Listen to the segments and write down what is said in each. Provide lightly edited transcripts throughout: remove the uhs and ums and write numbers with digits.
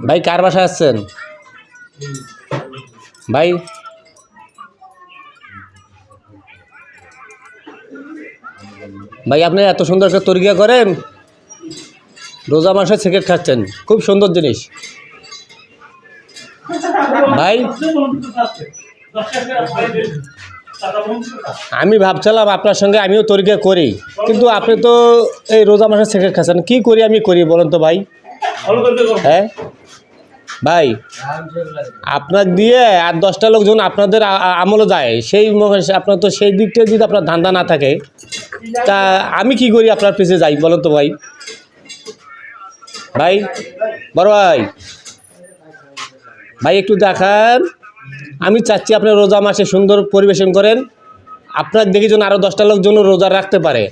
ভাই কার বাসায় আসছেন ভাই? ভাই আপনি এত সুন্দর একটা তরকিয়া করেন, রোজা মাসে সিগারেট খাচ্ছেন, খুব সুন্দর জিনিস ভাই। আমি ভাবছিলাম আপনার সঙ্গে আমিও তরকিয়া করি, কিন্তু আপনি তো এই রোজা মাসে সিগারেট খাচ্ছেন, কি করি আমি করি বলেন তো ভাই? হ্যাঁ ভাই, আপনার দিয়ে আর 10টা লোকজন আপনাদের আমলে যায়, সেই আপনার তো সেই দিকটা যদি আপনার ধান্দা না থাকে, তা আমি কি করি আপনার পিছিয়ে যাই বলেন তো ভাই? ভাই বড় ভাই, ভাই একটু দেখান, আমি চাচ্ছি আপনি রোজা মাসে সুন্দর পরিবেশন করেন, আপনার দেখি যেন আরও 10টা লোকজন রোজা রাখতে পারে।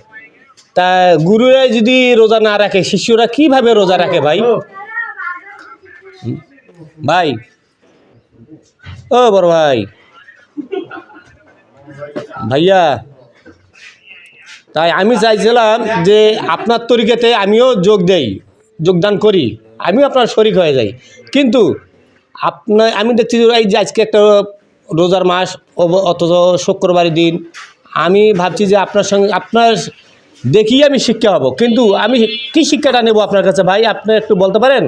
তা গুরুরা যদি রোজা না রাখে, শিষ্যরা কিভাবে রোজা রাখে ভাই? ভাই ও বড় ভাই, ভাইয়া, তাই আমি চাইছিলাম যে আপনার তরিকাতে আমিও যোগদান করি, আমিও আপনার শরিক হয়ে যাই। কিন্তু আমি দেখছি যে এই যে আজকে একটা রোজার মাস, অথচ শুক্রবারের দিন, আমি ভাবছি যে আপনার দেখি আমি শিক্ষা হব, কিন্তু আমি কি শিক্ষাটা নেব আপনার কাছে ভাই? আপনি একটু বলতে পারেন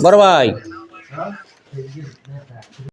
বড় ভাই?